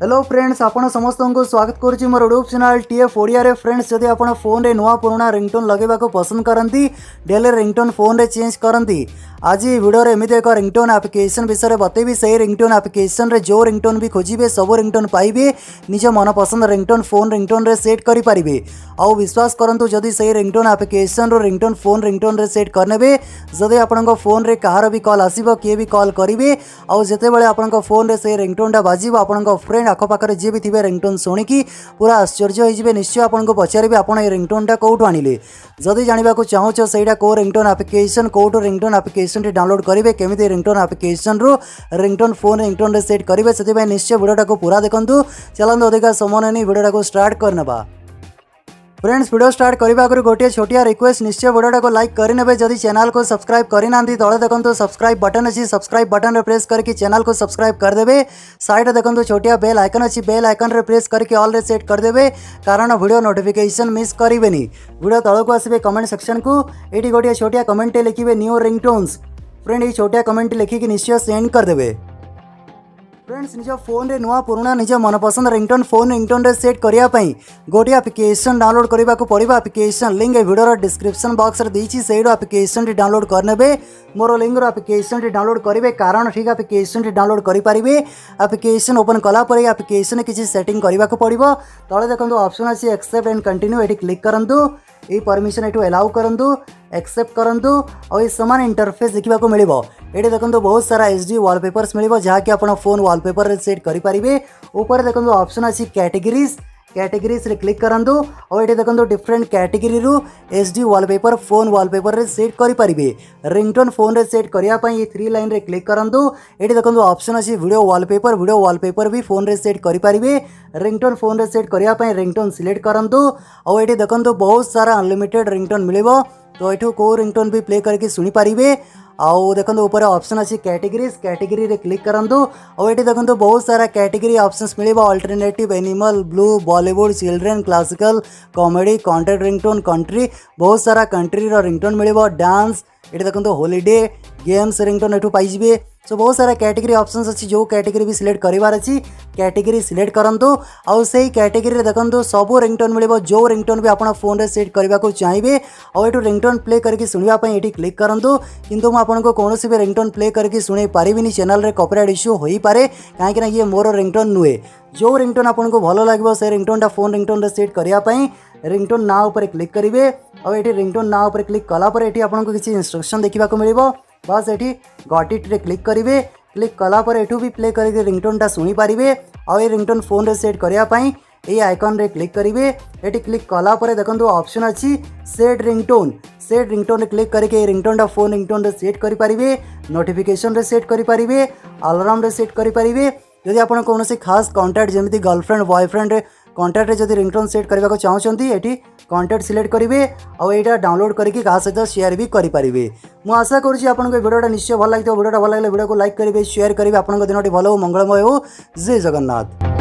Hello friends, आपण समस्त को स्वागत करुच्ची मोर यूट्यूब चैनल टीएफ ओडिया रे। फ्रेंड्स, जदि आपण फोन रे नुआ पुराना रिंगटोन लगेबा को पसंद करती, डेली रिंगटोन फोन रे चेंज करती, आज वीडियो रे एमती एक रिंगटोन एप्लिकेशन विषय में बतेबी। सही रिंगटोन एप्लिकेशन रे जो रिंगटोन भी खोजिबे सब रिंगटोन पाइबे, निज मनपसंद रिंगटोन फोन रिंगटोन रे सेट करि परिबे। आउ विश्वास करंतु, जदि सही रिंगटोन एप्लिकेशन रो रिंगटोन फोन रिंगटोन रे सेट करनेबे, जदि आपनको फोन रे कहार भी कॉल आसीबो, किए भी कॉल करिवे, आउ जेते बेले आपनको फोन रे सही रिंगटोन टा बाजिबो, आपनको फ्रेंड आखपाखरे जे भी थिबे रिंगटोन शुणिकी पूरा आश्चर्य होइजिबे। निश्चय आपनको पचारिबे आपण ए रिंगटोन टा कोठु आनिले। जदि जानिबा को चाहूछ सेटा को रिंगटोन एप्लिकेशन, कोठु रिंगटोन एप्लिकेशन टी डाउनलोड करिवे, केमिति रिंगटोन एप्लिकेशन रो रिंगटोन फोन रिंगटोन रे सेट करिवे, सेति निश्चय वीडियोटा को पूरा देखंतु। चलंतु अधिका समय नै वीडियोटा को स्टार्ट करनबा। फ्रेंड्स, वीडियो स्टार्ट करने आगे गोटे छोटिया रिक्वेस्ट, निश्चय वीडियो को लाइक करेंगे। जदि चैनल को सब्सक्राइब करना तले देखो सब्सक्राइब बटन अच्छी, सब्सक्राइब बटन रे प्रेस करके चैनल को सब्सक्राइब करदे। साइड देखो छोटिया बेल आइकन अच्छी, बेल आइकन रे प्रेस करके ऑल रे सेट करदे, कारण वीडियो नोटिफिकेशन मिस करेंगे। वीडियो तल को आसबे कमेंट सेक्शन को, ये गोटे छोटिया कमेंट लिखे न्यू रिंगटोन्स। फ्रेंड, ये छोटिया कमेंट लिखिकी निश्चय सेंड करदे। फ्रेंड्स, निज फोन रे नुआ पुराना निज मनपसंद रिंगटोन फोन रिंगटोन रे सेट करने गोटे एप्लिकेशन डाउनलोड करने को पड़ो। Application link video description box रे देछि, सेडो एप्लिकेशन टी डाउनलोड करनेबे। मोर लिंक रो एप्लिकेशन टी डाउनलोड करेंगे, कारण ठीक एप्लिकेशन टी डाउनलोड करि परिबे। एप्लिकेशन ओपन कला पर एप्लिकेशन किसी सेटिंग करने को पड़ो। तले देखो ऑप्शन अच्छी एक्सेप्ट एंड कंटिन्यू, ये क्लिक करंतु, ये परमिशन एटू अलाउ करंतु, एक्सेप्ट करंतु, और ये समान इंटरफेस देखा को मिलिबो। ये देखो बहुत सारा एचडी वॉलपेपर्स मिलिबो, जहाँकि आपण फोन वॉलपेपर रे सेट करि परिबे। ऊपर देखो ऑप्शन अच्छी कैटेगरीज, कैटेगरीज रे क्लिक करंतु, और ये देखो डिफरेंट कैटेगरी रु एचडी वॉलपेपर फोन वॉलपेपर रे सेट करि परिबे। रिंगटोन फोन रे सेट करिया पई ये 3 लाइन रे क्लिक करंतु। ये देखो ऑप्शन अच्छी वीडियो वॉलपेपर भी फोन रे सेट करि परिबे। रिंगटोन फोन रे सेट करिया पई रिंगटोन सिलेक्ट करंतु, और ये देखो बहुत सारा अनलिमिटेड रिंगटोन मिलिबो। तो ये को रिंगटोन भी प्ले करके सुनी पारिबे। आउ देखो ऊपर ऑप्शन अच्छी कैटेगरीज, कैटेगरी रे क्लिक करंतु, और ये देखो बहुत सारा कैटेगरी ऑप्शंस मिलिबो। Alternative, animal, blue, Bollywood, children, classical, comedy, content ringtone, country, बहुत सारा कंट्री रो रिंगटोन मिलिबो। डांस, ये देखो हॉलीडे, गेम्स रिंगटोन एठू पाइजिबे। सो बहुत सारा कैटेगरी ऑप्शंस अच्छी, जो कैटेगरी भी सिलेक्ट करिवार अच्छी कैटेगरी सिलेक्ट करंतु, और सही कैटेगरी देखो सब रिंगटोन मिलिबो। जो रिंगटोन भी आपण फोन रे सेट करबा को चाहिए, और एठू रिंगटोन प्ले करके सुनिबा पई एठी क्लिक करंतु। किंतु मैं आपनको कोनोसी भी रिंगटोन प्ले करके सुनै पारिबिनी, चैनल रे कॉपीराइट इश्यू होई पारे, काहेकि ना ये मोर रिंगटोन नुए। जो रिंगटोन आपनको भलो लागबो से रिंगटोन टा फोन रिंगटोन रे सेट करिया पई रिंगटोन ना ऊपर क्लिक करिवे, और एठी रिंगटोन ना ऊपर क्लिक कला पर एठी आपनको किछि इंस्ट्रक्शन देखिबा को मिलिबो। बस एठी गॉट इट रे क्लिक करिवे। क्लिक कला पर एठू भी प्ले करके रिंगटोन टा सुनी पारिबे, और ये रिंगटोन फोन रे सेट करिया पई ये आइकन रे क्लिक करिवे। एठी क्लिक कला पर देखो ऑप्शन अच्छी सेट रिंगटोन, सेट रिंगटोन रे क्लिक करके रिंगटोन टा फोन रिंगटोन रे सेट करि पारिबे। नोटिफिकेशन रे सेट करि पारिबे, अलार्म रे सेट करि पारिबे। जदि आपण कोनोसी खास कांटेक्ट जेमिति गर्लफ्रेंड बॉयफ्रेंड रे कांटेक्ट रे जदि रिंगटोन सेट करबा को चाहउछंती, एठी कांटेक्ट सिलेक्ट करिवे, और एटा डाउनलोड करके का सहित शेयर भी करि पारिबे। मु आशा करूची आपनको वीडियोटा निश्चय भल लागितो। वीडियोटा भल लागले वीडियो को लाइक करिवे, शेयर करिवे। आपनको दिनटी भलो मंगलमय हो। जय जगन्नाथ।